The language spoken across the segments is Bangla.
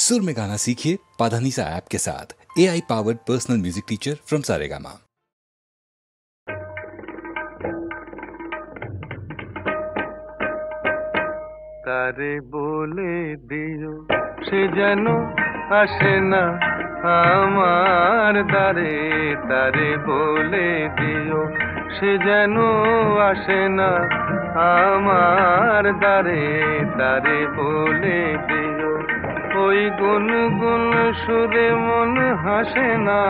सुर में गाना सीखिए पाधानीसा ऐप के साथ। AI powered personal music teacher from Saregama. तारे बोले दियो से जनो আসে না আমার দ্বারে, তারে বলে দিও সে যেন আসে না আমার দ্বারে, তারে বলে দিও ওই গুনগুন সুরে মন হাসে না,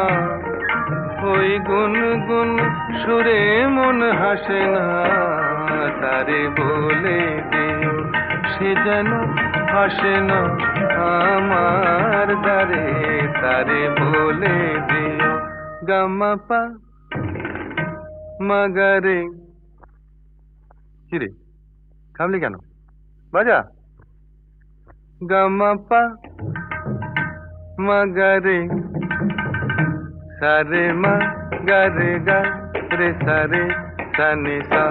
ওই গুনগুন সুরে মন হাসে না, তারে বলে দিও সে যেন আসে না আমার দ্বারে, তারে বলে দিও গামা পা মাগারে। কিরে থামলি কেন? বাজা গামা পা মাগারে সারে মা গারে গা রে সারে সানে সা।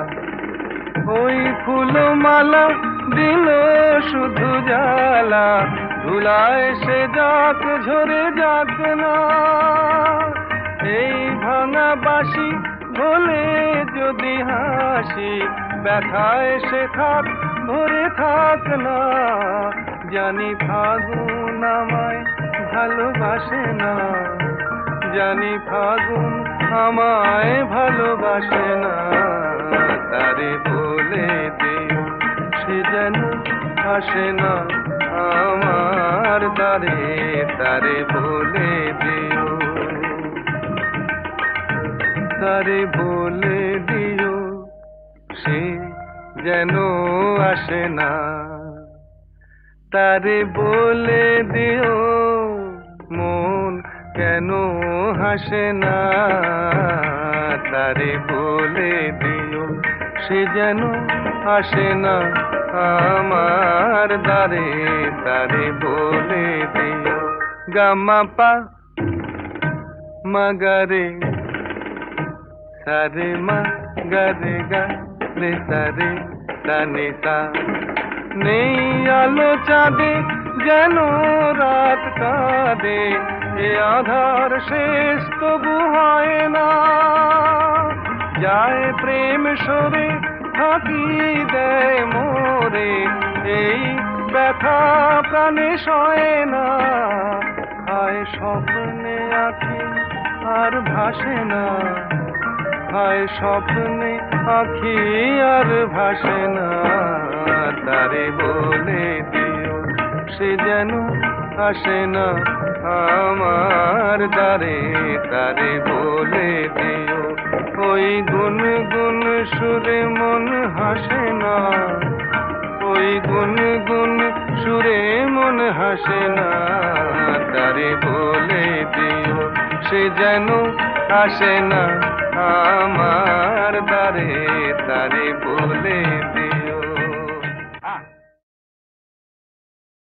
ওই ফুলমালা দিল শুধু জ্বালা, ধুলায় সে যাক ঝরে যাক না, এই ভাঙা বাঁশি বলে যদি হাসি, ব্যথায় সে থাক ভরে থাক না। জানি ফাগুন আমায় ভালোবাসে না, জানি ফাগুন আমায় ভালোবাসে না, তারে বলে দিও সে যেন আসে না আমার দ্বারে, তারে বলে দিও, তারে বলে দিও সে যেন আসে না, তারে বলে দিও মন কেন হাসে না, তারে বলে দিও সে যেন আসে না আমার দ্বারে, তারে বলে দিও গামা পা মাগারে সারে মা গারে গা রে সারে সানে সা। নেই আলো চাঁদে যেন রাত কাঁদে, এ আধার শেষ তবু হয় না, যায় প্রেম সরে ফাঁকি দেয় মোরে, এই ব্যথা প্রাণে সয় না, হায় স্বপ্নে আঁখি আর ভাসে না, হায় স্বপ্নে আঁখি আর ভাসে না, তারে বলে দিও সে যেন আসে না আমার দ্বারে, তারে বলে দিও ওই গুনগুন সুরে মন হাসে না, ওই গুনগুন সুরে মন হাসে না, তারে বলে দিও সে যেন আসে না